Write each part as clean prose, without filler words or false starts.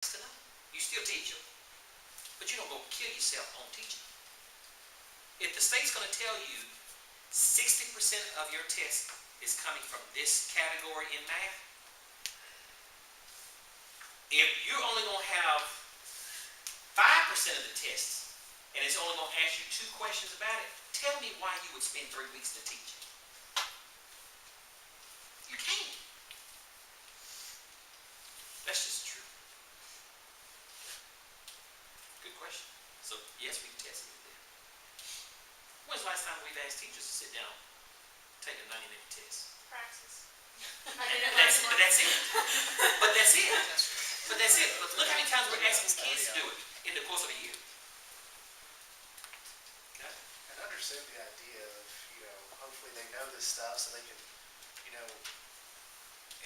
to know. You still teach them, but you don't go kill yourself on teaching. If the state's going to tell you 60% of your test is coming from this category in math, if you're only going to have 5% of the tests, and it's only going to ask you 2 questions about it, tell me why you would spend 3 weeks to teach it. You can't. That's just true. Good question. So, yes, we tested it there. When's the last time we've asked teachers to sit down, take a 90-minute test? Praxis. But that's it. But that's it. But that's it. Look how many times we're asking kids to do it in the course of a year. Okay. And understand the idea of, hopefully they know this stuff so they can,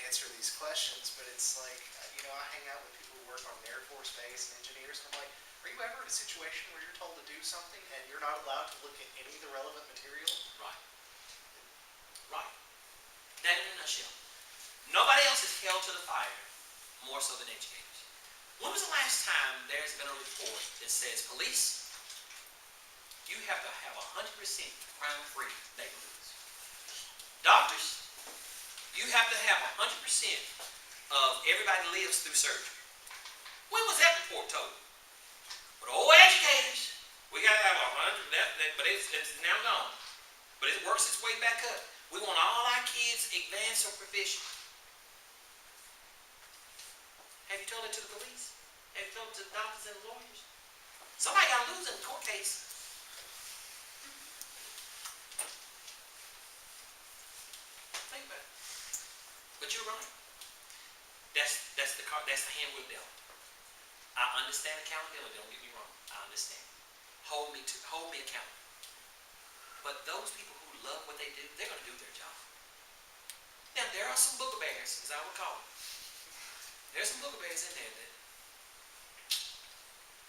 answer these questions, but it's like, I hang out with people who work on the Air Force Base and engineers, and I'm like, are you ever in a situation where you're told to do something and you're not allowed to look at any of the relevant material? Right. Right. That in a nutshell. Nobody else is held to the fire more so than educators. When was the last time there's been a report that says, police, you have to have 100% crime-free neighborhoods. Doctors, you have to have 100% of everybody lives through surgery. When was that report told? But educators, we got to have 100, but it's now gone. But it works its way back up. We want all our kids advanced or proficient. Have you told it to the police? Have you told it to the doctors and the lawyers? Somebody got to lose in the court case. Think about it. But you're right. That's the hand we're dealt. I understand accountability. Don't get me wrong. I understand. Hold me accountable. But those people who love what they do, they're going to do their job. Now there are some booger bears, as I would call them. There's some booger bears in there that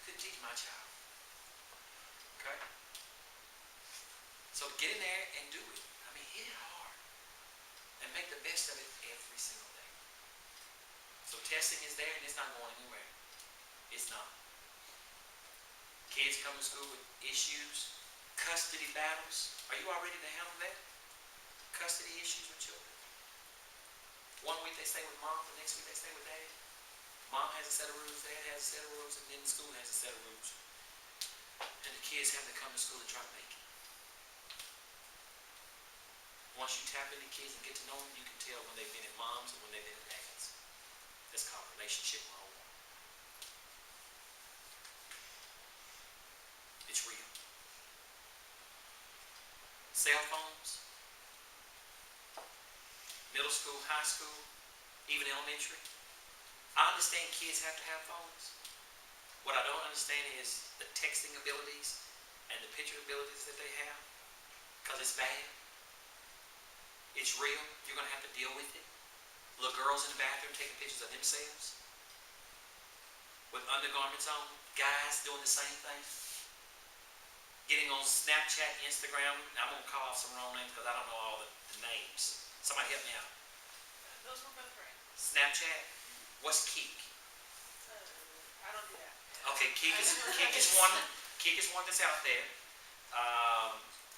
could teach my child. Okay. So get in there and do it. I mean, hit it hard and make the best of it every single day. So testing is there and it's not going anywhere. It's not. Kids come to school with issues, custody battles. Are you all ready to handle that? Custody issues with children. One week they stay with mom, the next week they stay with dad. Mom has a set of rules, dad has a set of rules, and then the school has a set of rules. And the kids have to come to school and try to make it. Once you tap into kids and get to know them, you can tell when they've been in moms and when they've been in dads. That's called relationship 101. It's real. Cell phones, middle school, high school, even elementary. I understand kids have to have phones. What I don't understand is the texting abilities and the picture abilities that they have, because it's bad. It's real. You're going to have to deal with it. Little girls in the bathroom taking pictures of themselves with undergarments on. Guys doing the same thing. Getting on Snapchat, Instagram. I'm going to call off some wrong names because I don't know all the names. Somebody help me out. Those were both right. Snapchat. What's Keek? I don't do that. Okay, Keek is one. Keek is one that's out there.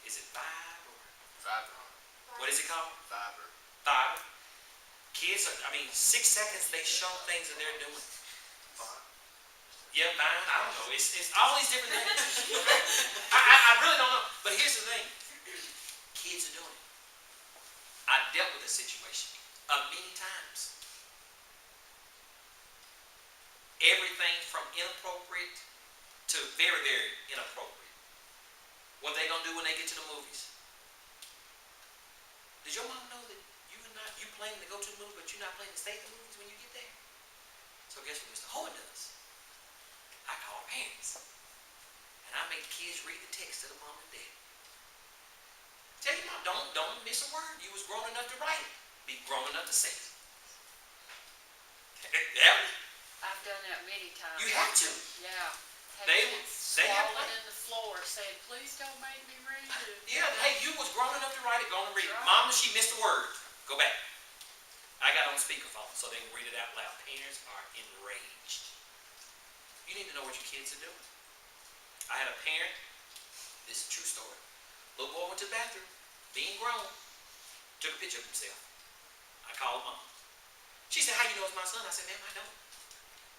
Is it Vibe or Fiverr. what is it called? Fiverr. Vibe. Kids are. 6 seconds they show things that they're doing. Yeah, Vine. I don't know. It's all these different things. I really don't know. But here's the thing. Kids are doing it. I dealt with a situation many times. Everything from inappropriate to very, very inappropriate. What they gonna do when they get to the movies? Did your mom know that you planning to go to the movie, but you're not planning to stay at the movies when you get there? So guess what Mr. Holmon does? I call parents. And I make the kids read the text to the mom and dad. Tell your mom, don't miss a word. You was grown enough to write it. Be grown enough to say it. I've done that many times. You have to. Yeah. They have fallen in the floor saying, please don't make me read it. Yeah, hey, you was grown enough to write it, go and read it. Right. Mama, she missed a word. Go back. I got on speakerphone so they can read it out loud. Parents are enraged. need to know what your kids are doing. I had a parent, this is a true story. Little boy went to the bathroom, being grown, took a picture of himself. I called mom. She said, how you know it's my son? I said, ma'am, I don't.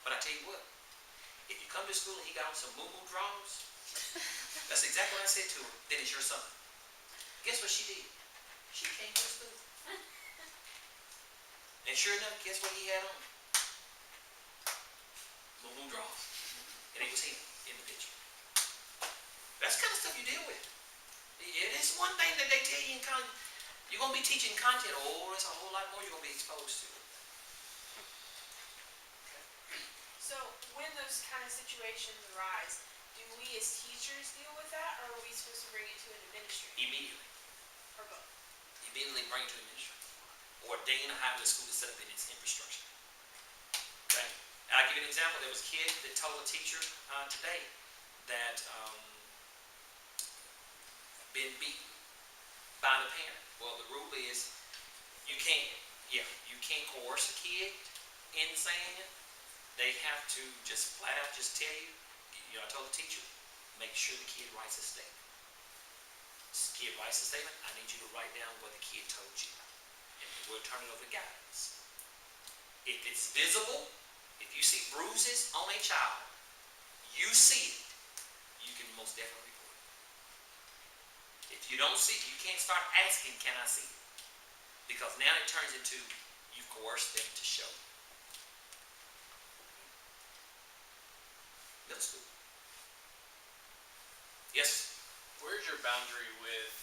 But I tell you what, if you come to school and he got on some moo-moo drawers, that's exactly what I said to her, then it's your son. Guess what she did? She came to school. And sure enough, guess what he had on? Moo-moo drawers. And it was him in the picture. That's the kind of stuff you deal with. It's one thing that they tell you in college. You're going to be teaching content. Oh, there's a whole lot more you're going to be exposed to. So when those kind of situations arise, do we as teachers deal with that, or are we supposed to bring it to an administrator, Immediately. or both? Immediately bring it to the administrator. Ordain how the school is set up in its infrastructure. Okay? I'll give you an example. There was a kid that told a teacher today that been beaten by the parent. Well, the rule is you can't coerce a kid in saying it. They have to just flat out just tell you. I told the teacher, make sure the kid writes a statement. This kid writes a statement, I need you to write down what the kid told you. And we'll turn it over to guidance. If it's visible, if you see bruises on a child, you see it, you can most definitely report it. If you don't see it, you can't start asking, can I see it? Because now it turns into, you've coerced them to show. Middle school. Yes? Where's your boundary with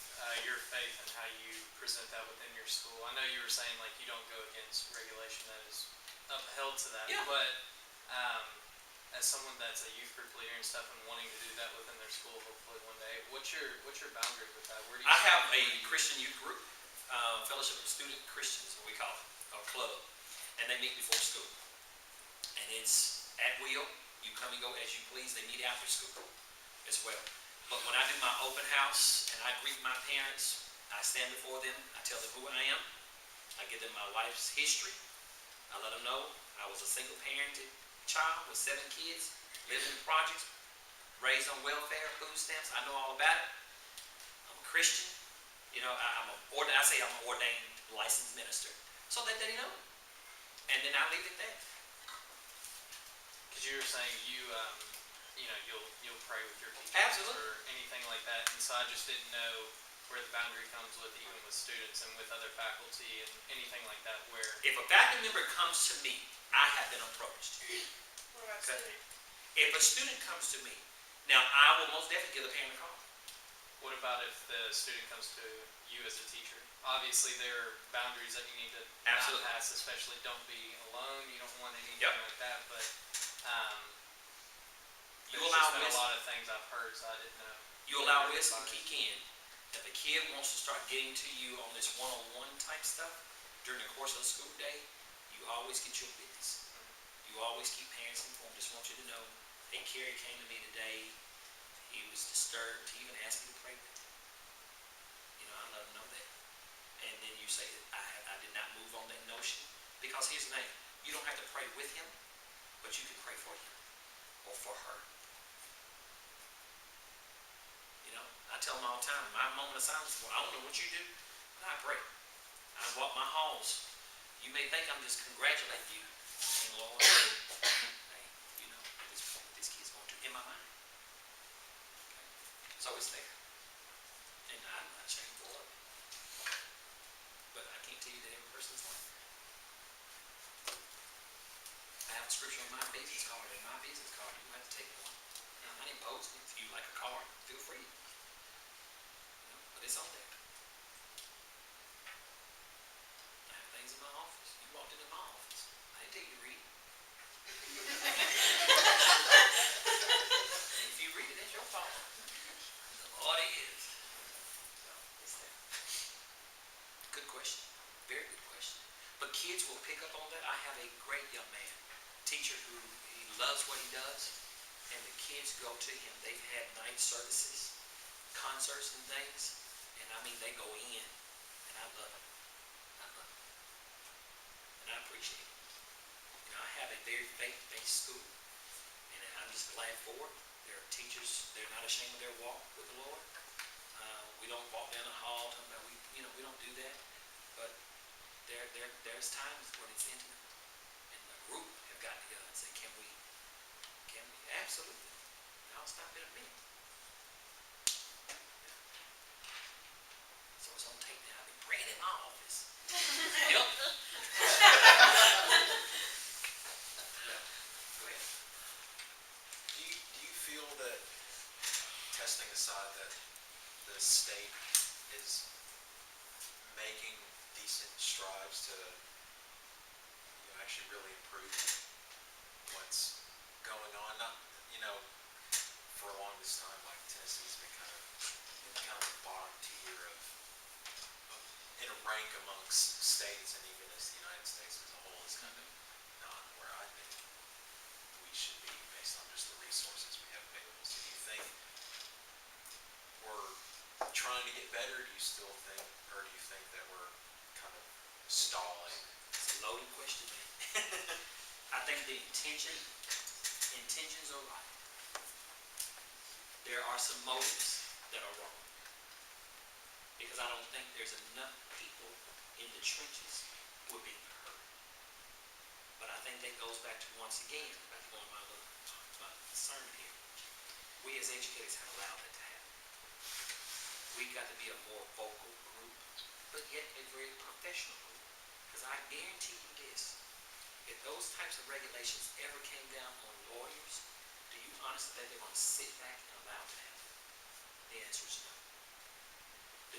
your faith and how you present that within your school? I know you were saying like you don't go against regulation that is upheld to that, Yeah. but as someone that's a youth group leader and stuff and wanting to do that within their school, hopefully one day, what's your boundary with that? Where do you? I have a Christian youth group, Fellowship of Student Christians, what we call it, a club, and they meet before school. And it's at will. You come and go as you please. They meet after school as well. But when I do my open house and I greet my parents, I stand before them, I tell them who I am, I give them my life's history, I let them know I was a single parented child with 7 kids, living in projects, raised on welfare, food stamps, I know all about it. I'm a Christian, I say I'm an ordained licensed minister, so that they know. And then I leave it there. Because you were saying you'll pray with your teachers Absolutely. or anything like that, and so I just didn't know where the boundary comes with even with students and with other faculty and anything like that where. If a faculty member comes to me, I have been approached. What about Okay. student? If a student comes to me, now I will most definitely give the parent a call. What about if the student comes to you as a teacher? Obviously, there are boundaries that you need to Absolutely. not pass, especially don't be alone. You don't want anything Yep. like that. But You there's allow just been a wisdom. lot of things I've heard, so I didn't know. You allow wisdom to kick in. If a kid wants to start getting to you on this one-on-one type stuff during the course of the school day, you always get your business. You always keep parents informed. Just want you to know, hey, Cary came to me today. He was disturbed. He even asked me to pray with him. I let him know that. And then you say, I did not move on that notion. Because here's the thing. You don't have to pray with him, but you can pray for him or for her. I tell them all the time, my moment of silence, well, I don't know what you do, but I pray. I walk my halls. You may think I'm just congratulating you, saying, Lord, hey, this kid's going to, in my mind. Okay? So it's there. And I'm not shameful of it. But I can't tell you that every person's like that. I have a scripture on my business card, and my business card, you have to take one. I'm not imposing. If you like a card, feel free. But it's on there. I have things in my office. You walked into my office. I didn't tell you to read it. If you read it, it's your fault. The Lord is. So, it's there. Good question. Very good question. But kids will pick up on that. I have a great young man, teacher who he loves what he does, and the kids go to him. They've had night services, concerts and things, and I mean they go in, and I love it. I love it. And I appreciate it. I have a very faith-based school, and I'm just stand for it. There are teachers, they're not ashamed of their walk with the Lord. We don't walk down the hall talking about, we don't do that. But there's times when it's intimate. And the group have got together and say, can we? Absolutely. I'll stop in a minute. So it's on tape now. I've been bringing it in my office. Yep. Go ahead. Do you feel that, testing aside, that the state is making decent strides to, actually really improve what's going on? Not, for a longest time, like Tennessee's been kind of the bottom tier in a rank amongst states, and even as the United States as a whole is kind of not where I think we should be based on just the resources we have available. So do you think we're trying to get better? Do you still think, or do you think that we're kind of stalling? It's a loaded question, man. I think the intentions are right. There are some motives that are wrong. Because I don't think there's enough people in the trenches who are being hurt. But I think that goes back to, once again, back to my sermon here. We as educators have allowed that to happen. We've got to be a more vocal group, but yet a very professional group. Because I guarantee you this, if those types of regulations ever came down on lawyers, do you honestly think they're going to sit back and allow it to happen? The answer is no.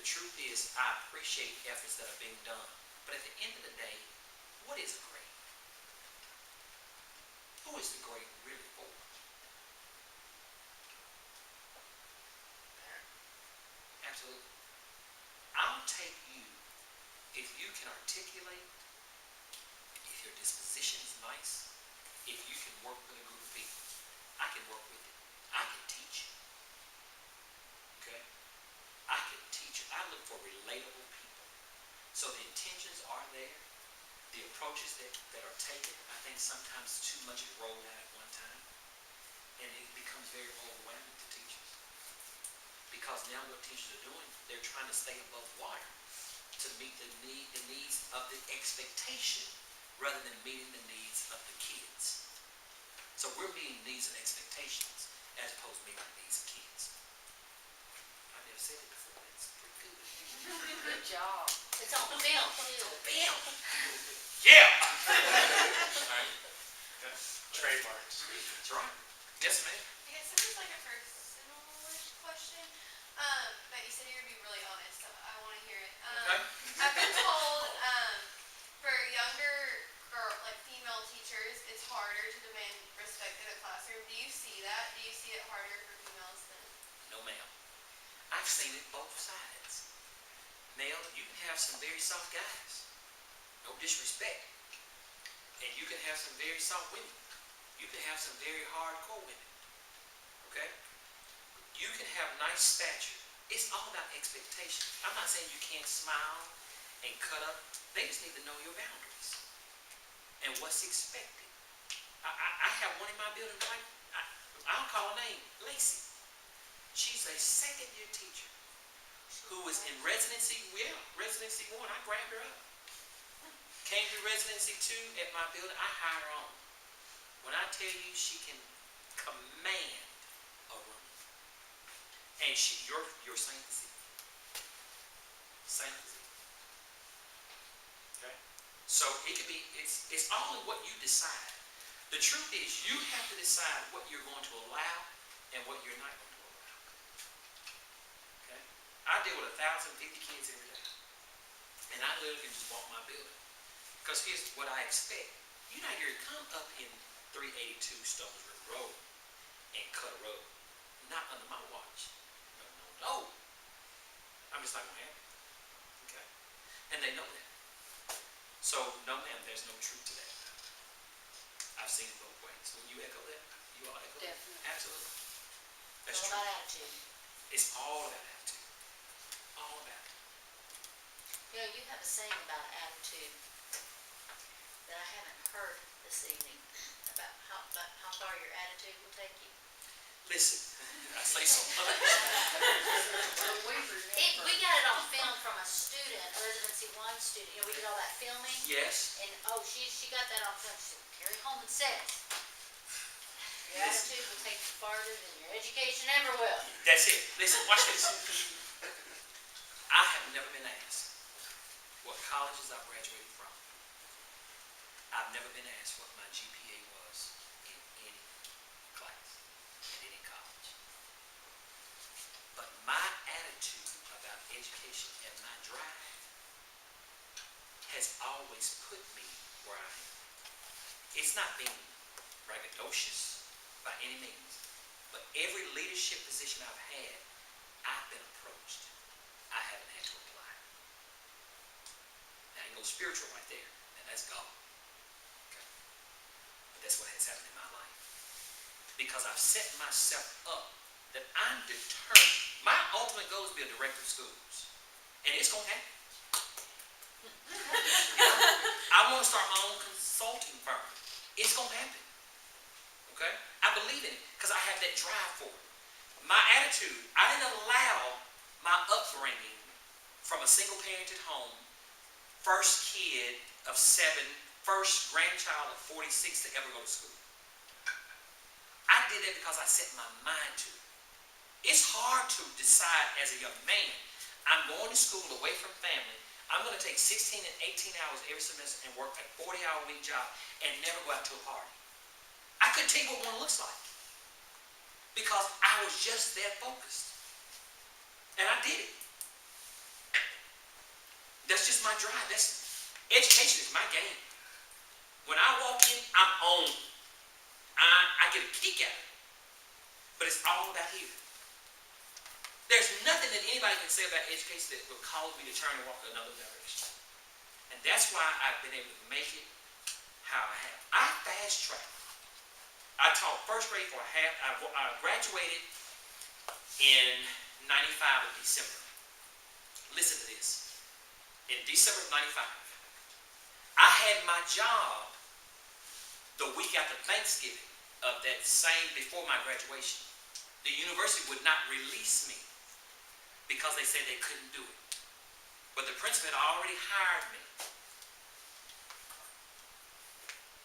The truth is, I appreciate efforts that are being done, but at the end of the day, what is a grade? Who is the grade really for? Absolutely. I'll take you if you can articulate, if your disposition is nice, if you can work with a group of people. I can work with it. I can teach you. Okay? I can teach you. I look for relatable people. So the intentions are there. The approaches that are taken, I think sometimes too much is rolled out at one time. And it becomes very overwhelming to teachers. Because now what teachers are doing, they're trying to stay above water to meet the needs of the expectation rather than meeting the needs of the kids. So we're meeting needs and expectations as opposed to meeting the needs of kids. I've never said it before. It's pretty good. Good job. It's on film. Bam! Yeah! Alright. Trademarks. That's right. Yes, ma'am. I guess this is like a personal-ish question, but you said you're gonna be really honest, so I wanna hear it. Okay. I've been told, for younger girl, like female teachers, it's harder to demand respect in a classroom. Do you see that? Do you see it harder for females than? No, ma'am. I've seen it both sides. Male, you can have some very soft guys. No disrespect. And you can have some very soft women. You can have some very hardcore women. Okay? You can have nice stature. It's all about expectations. I'm not saying you can't smile and cut up. They just need to know your boundaries and what's expected. I have one in my building right. I'll call her name, Lacey. She's a second-year teacher who was in residency 1. I grabbed her up. Came to residency 2 at my building. I hired her on. When I tell you she can command a room, and you're same as it. Same as it. Okay. So it could be. It's all in what you decide. The truth is, you have to decide what you're going to allow and what you're not going to allow. Okay. I deal with 1,050 kids every day, and I literally can just walk my building. Because here's what I expect. You're not here to come up in 382 Stones River Road and cut a road. Not under my watch. No. I'm just not going to have it. Okay? And they know that. So, no ma'am, there's no truth to that. I've seen it both ways. When you echo that, you all echo Definitely. that? Absolutely. That's All true. about attitude. It's all about attitude. All about it. You have a saying about attitude that I haven't heard this evening, about how far your attitude will take you. Listen, I say so much. We got it on film from a student, a residency one student, we did all that filming, Yes. and, she got that on film, she said, Cary Holman says, your attitude will take you farther than your education ever will. That's it. Listen, watch this. I have never been asked what colleges I graduated from. I've never been asked what my GPA was in any class, in any college. But my attitude about education and my drive has always put me where I am. It's not being braggadocious by any means, but every leadership position I've had, I've been approached. I haven't had to apply. Now, you go spiritual right there, and that's God. Okay? But that's what has happened in my life. Because I've set myself up that I'm determined. My ultimate goal is to be a director of schools. And it's going to happen. I want to start my own consulting firm. It's going to happen. Okay? I believe in it because I have that drive for it. My attitude, I didn't allow my upbringing from a single parented home, first kid of 7, first grandchild of 46 to ever go to school. I did that because I set my mind to it. It's hard to decide as a young man, I'm going to school away from family. I'm going to take 16 and 18 hours every semester and work a 40-hour-a-week job and never go out to a party. I couldn't tell you what one looks like because I was just that focused. And I did it. That's just my drive. Education is my game. When I walk in, I'm on. I get a kick out of it. But it's all about here. There's nothing that anybody can say about education that will cause me to turn and walk in another direction. And that's why I've been able to make it how I have. I fast track. I taught first grade for a half. I graduated in 95 of December. Listen to this. In December of 95, I had my job the week after Thanksgiving of that same, before my graduation. The university would not release me because they said they couldn't do it. But the principal had already hired me.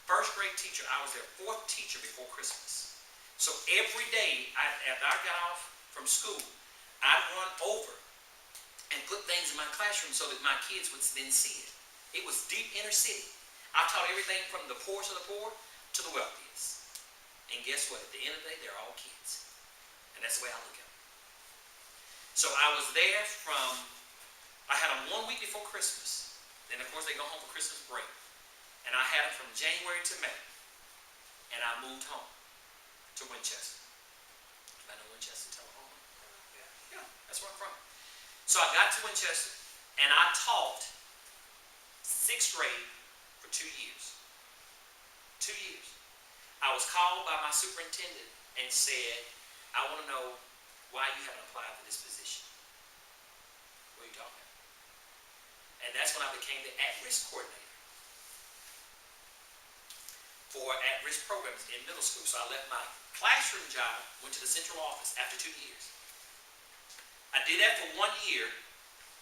First grade teacher, I was their 4th teacher before Christmas. So every day, after I got off from school, I'd run over and put things in my classroom so that my kids would then see it. It was deep inner city. I taught everything from the poorest of the poor to the wealthiest. And guess what? At the end of the day, they're all kids. And that's the way I look at it. So I was there I had them 1 week before Christmas. Then, of course, they go home for Christmas break. And I had them from January to May. And I moved home to Winchester. I know Winchester, Oklahoma. Yeah, that's where I'm from. So I got to Winchester, and I taught 6th grade for 2 years. 2 years. I was called by my superintendent and said, I want to know why you haven't applied for this position. What are you talking about? And that's when I became the at-risk coordinator for at-risk programs in middle school. So I left my classroom job, went to the central office after 2 years. I did that for 1 year,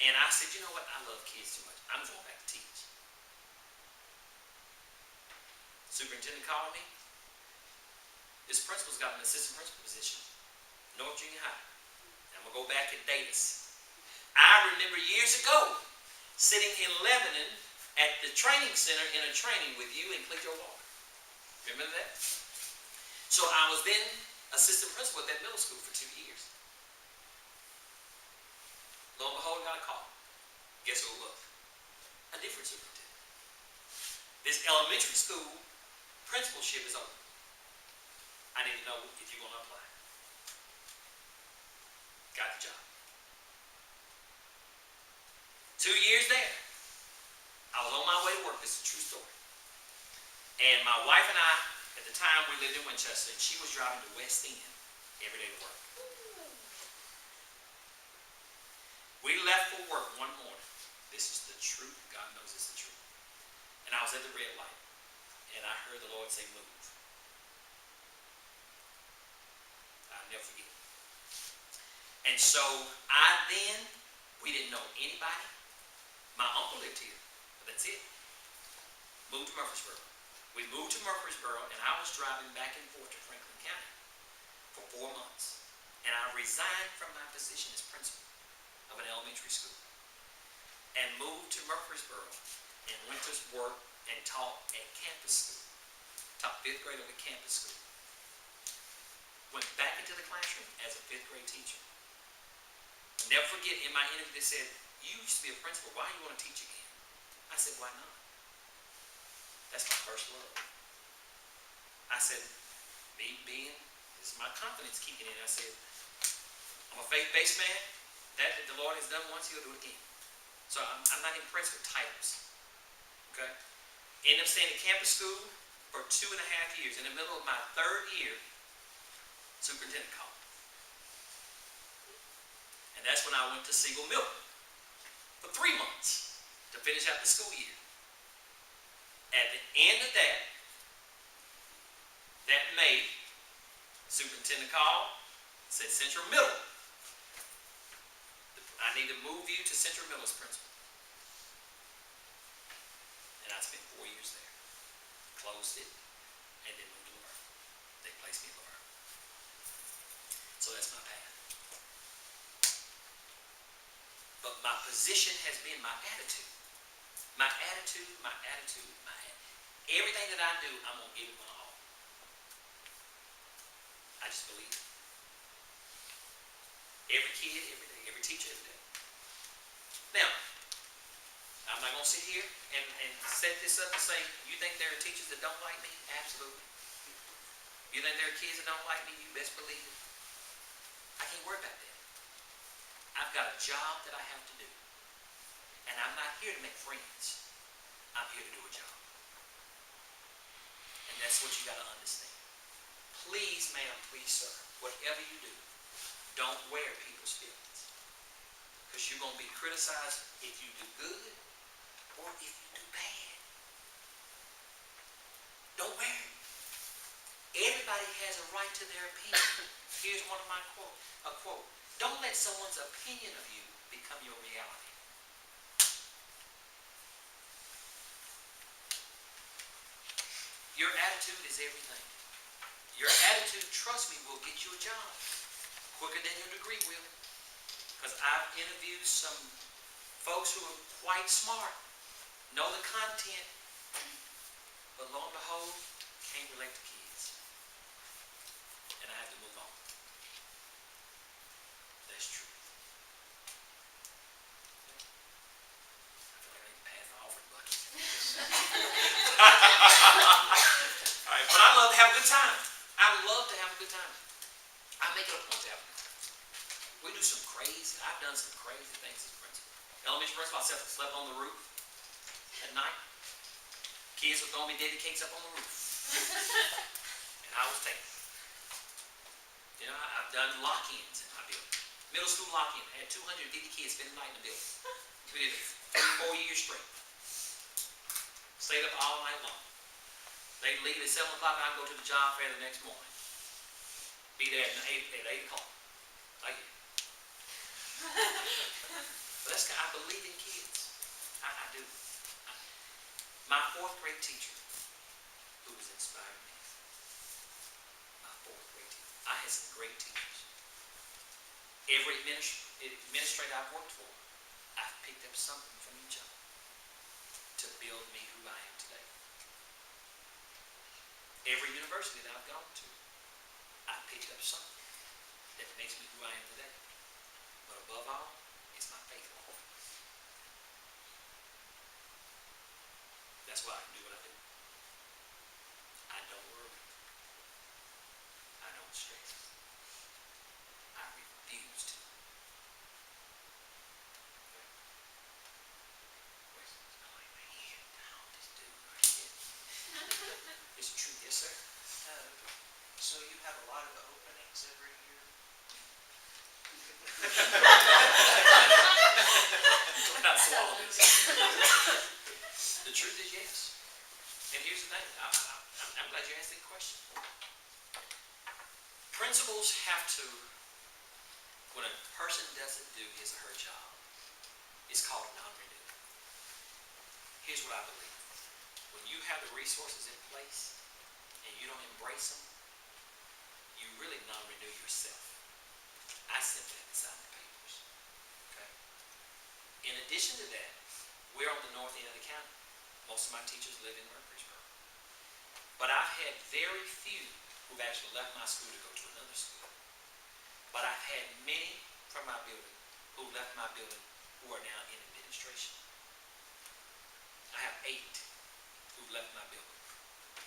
and I said, you know what? I love kids too much. I'm going back to teach. Superintendent called me. This principal's got an assistant principal position, North Junior High. I'm going to go back and date us. I remember years ago sitting in Lebanon at the training center in a training with you and Cleto Walker. Remember that? So I was then assistant principal at that middle school for 2 years. Lo and behold, got a call. Guess who it was? A different superintendent. This elementary school principalship is open. I need to know if you're going to apply. Got the job. 2 years there. I was on my way to work. This is a true story. And my wife and I, at the time, we lived in Winchester, and she was driving to West End every day to work. We left for work one morning. This is the truth. God knows it's the truth. And I was at the red light, and I heard the Lord say, move. I never forget it. And so we didn't know anybody. My uncle lived here, but that's it. Moved to Murfreesboro. We moved to Murfreesboro, and I was driving back and forth to Franklin County for 4 months. And I resigned from my position as principal of an elementary school and moved to Murfreesboro and went to work and taught at campus school. Taught 5th grade at a campus school. Went back into the classroom as a 5th grade teacher. I'll never forget, in my interview they said, "You used to be a principal, why do you want to teach again?" I said, "Why not? That's my first love." I said, this is my confidence kicking in. I said, I'm a faith-based man. That the Lord has done once, he'll do it again. So I'm not impressed with titles. Okay? Ended up staying at campus school for 2.5 years. In the middle of my 3rd year, superintendent called. And that's when I went to Siegel Middle for 3 months to finish out the school year. At the end of that May, superintendent called, said, "Central Middle, I need to move you to Central Middle as principal." And I spent 4 years there. Closed it, and then moved to Laverne. They placed me in Laverne. So that's my path. But my position has been my attitude. My attitude. Everything that I do, I'm going to give it my all. I just believe it. Every kid, every day. Every teacher, every day. Now, I'm not going to sit here and set this up and say, you think there are teachers that don't like me? Absolutely. You think there are kids that don't like me? You best believe it. I can't worry about that. I've got a job that I have to do. And I'm not here to make friends. I'm here to do a job. And that's what you got to understand. Please, ma'am, please, sir, whatever you do, don't wear people's feelings. Because you're going to be criticized if you do good or if you do bad. Don't wear it. Everybody has a right to their opinion. Here's one of my a quote. Don't let someone's opinion of you become your reality. Your attitude is everything. Your attitude, trust me, will get you a job quicker than your degree will. Because I've interviewed some folks who are quite smart, know the content, but lo and behold, can't relate to kids. And I have to move on. That's true. I feel like I need to pass the offering bucket. All right, but I love to have a good time. I love to have a good time. I make it a point to have a good time. We do some crazy, I've done some crazy things as a principal. Elementary principal, I slept on the roof at night. Kids would throw me daddy cakes up on the roof. And I was taking. You know, I've done lock-ins in my building. Middle school lock-in. I had 250 kids spend the night in the building. We did it 4 years straight. Stayed up all night long. They'd leave at 7 o'clock, I'd go to the job fair the next morning. Be there at 8 o'clock. Like it. But I believe in kids. I do. My 4th grade teacher, who was inspired me. My 4th grade teacher. I had some great teachers. Every administrator I've worked for, I've picked up something from each of them to build me who I am today. Every university that I've gone to, I've picked up something that makes me who I am today. But above all, it's my faith in God. That's why I can do what I do. I don't worry. I don't stress. I refuse to. It's the truth, yes, sir. So you have a lot of openings every year? Not swallow this. The truth is yes. And here's the thing. I'm glad you asked that question. Principals have to, when a person doesn't do his or her job, it's called non-renew. Here's what I believe. When you have the resources in place and you don't embrace them, you really non-renew yourself. I simply have to sign the papers. Okay? In addition to that, we're on the north end of the county. Most of my teachers live in Murfreesboro. But I've had very few who've actually left my school to go to another school. But I've had many from my building who left my building who are now in administration. I have 8 who left my building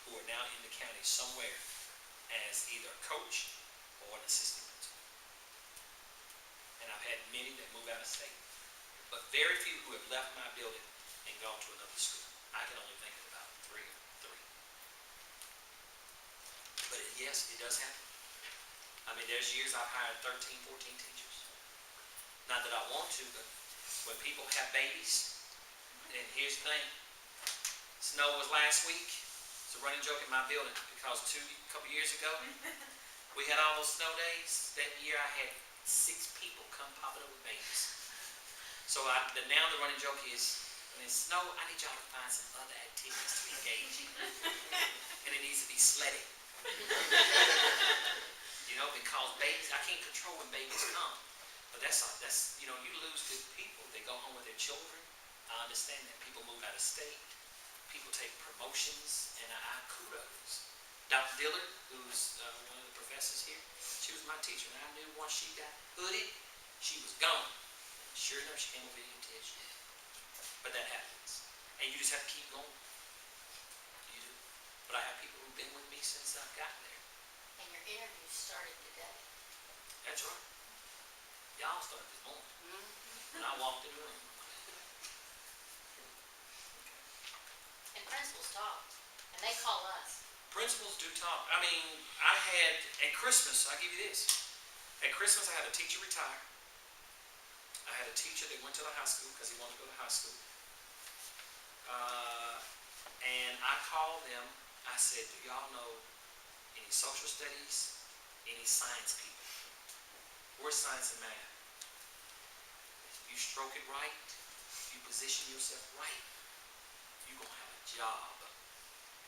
who are now in the county somewhere as either a coach or an assistant principal. And I've had many that move out of state. But very few who have left my building and gone to another school. I can only think of about 3 or 3. But yes, it does happen. I mean, there's years I've hired 13, 14 teachers. Not that I want to, but when people have babies, and here's the thing, snow was last week. It's a running joke in my building because a couple years ago, we had all those snow days. That year I had 6 people come popping up with babies. So now the running joke is, when it's snow, I need y'all to find some other activities to engage in. And it needs to be sledding. You know, because babies, I can't control when babies come. But that's you know, you lose good people. They go home with their children. I understand that. People move out of state. People take promotions, and I kudos. Dr. Dillard, who's one of the professors here, she was my teacher, and I knew once she got hooded, she was gone. And sure enough, she came over here and did she. But that happens. And you just have to keep going. You do. But I have people who've been with me since I've gotten there. And your interview started today. That's right. Y'all started this morning. When I walked in the room. And principals talk, and they call us. Principals do talk. I mean, I had, at Christmas, I'll give you this. At Christmas, I had a teacher retire. I had a teacher that went to the high school because he wanted to go to high school. And I called them. I said, do y'all know any social studies, any science people? Where's science and math? If you stroke it right, if you position yourself right, you're going to have a job.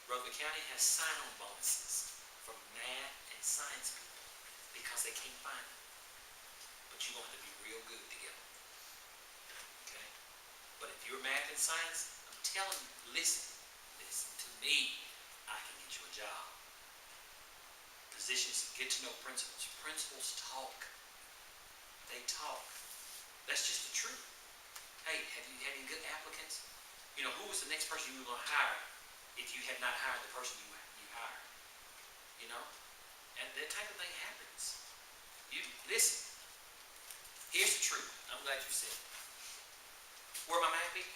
Rutherford County has sign-on bonuses from math and science people because they can't find them. But you're going to have to be real good together. Okay? But if you're math and science, I'm telling you, listen to me. I can get you a job. Positions, get to know principals. Principals talk. They talk. That's just the truth. Hey, have you had any good applicants? You know, who was the next person you were going to hire if you had not hired the person you hired? You know? And that type of thing happens. You listen. Here's the truth. I'm glad you said it. Where am I happy?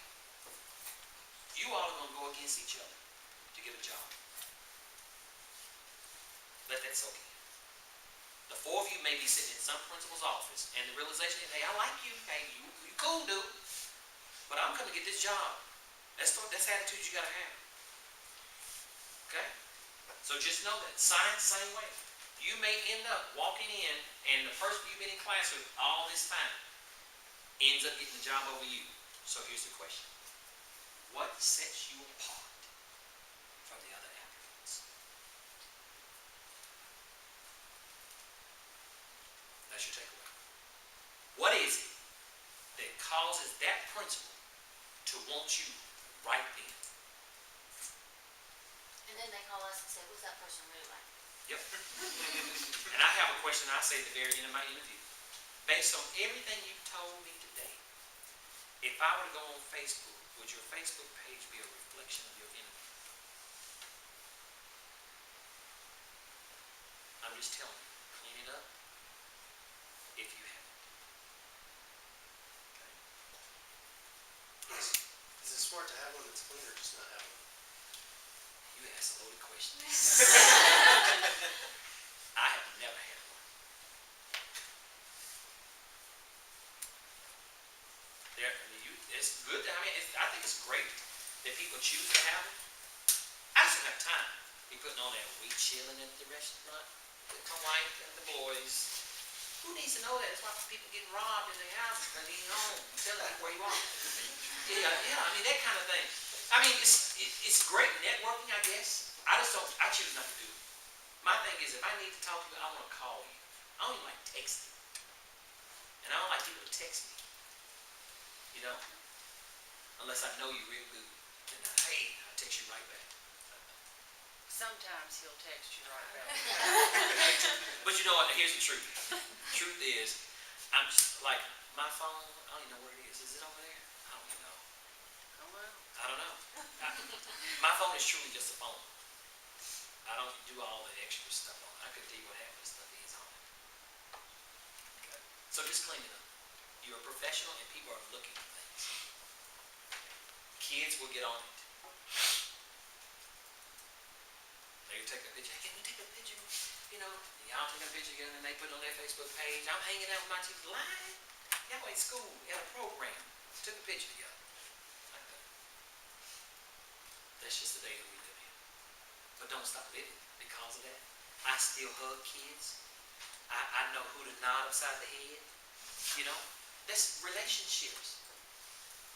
You all are going to go against each other to get a job. Let that soak in. The 4 of you may be sitting in some principal's office, and the realization is, hey, I like you. Hey, you cool, dude. But I'm going to get this job. That's the attitude you got to have. Okay? So just know that. Science, same way. You may end up walking in, and the person you've been in class with all this time ends up getting the job over you. So here's the question. What sets you apart from the other applicants? That's your takeaway. What is it that causes that principal to want you right then? And then they call us and say, what's that person really like? Yep. And I have a question I say at the very end of my interview. Based on everything you've told me today, if I were to go on Facebook, would your Facebook page be a reflection of your interview? I'm just telling you, clean it up if you haven't. Okay? Yes. Is it smart to have one that's clean or just not have one? You asked a loaded question. I have never had one. It's good. I think it's great that people choose to have them. I just don't have time. Be putting on that we chilling at the restaurant. with my wife and the boys. Who needs to know that? That's why people getting robbed in their houses, because they ain't home. Tell people where you are. Yeah, I mean, that kind of thing. I mean, it's great networking, I guess. I choose not to do it. My thing is, if I need to talk to you, I want to call you. I don't even like texting. And I don't like people to text me. You know? Unless I know you real good. And hey, I'll text you right back. Sometimes he'll text you right back. But you know what? Here's the truth. Truth is, I'm just like, my phone, I don't even know where it is. Is it over there? I don't even know. Oh, well. I don't know. My phone is truly just a phone. I don't do all the extra stuff on it. I could tell you what half of the stuff is on it. Okay. So just clean it up. You're a professional and people are looking for things. Kids will get on it. They take a picture. Hey, can we take a picture? You know, y'all take a picture together and they put it on their Facebook page. I'm hanging out with my teachers. Lying. Y'all in school, in a program. Took a picture together. Like that. That's just the day that we live in. But don't stop living because of that. I still hug kids. I know who to nod upside the head. You know, that's relationships.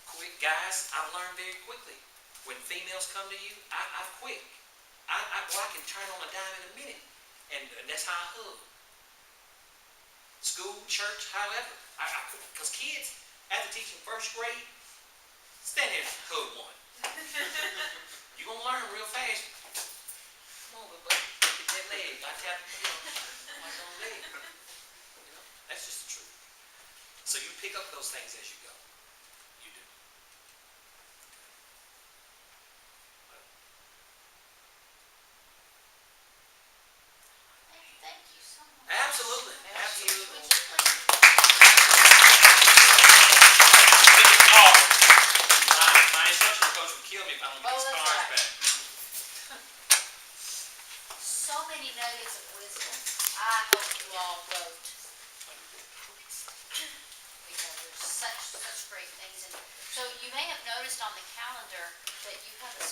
Quick guys, I've learned very quickly. When females come to you, I'm quick. I can turn on a dime in a minute, and that's how I hug. School, church, however, because kids, after teaching first grade, stand there and hug one. You're gonna learn real fast. Come on, little buddy, get that leg. I tap, my own leg. You know, that's just the truth. So you pick up those things as you go. You do. Thank you so much. Absolutely. Absolutely. Would you please? My instructional coach would kill me if I don't get Oh, these that's cards right. back. So many nuggets of wisdom. I hope you all wrote. Because there's such great things in it. So you may have noticed on the calendar that you have a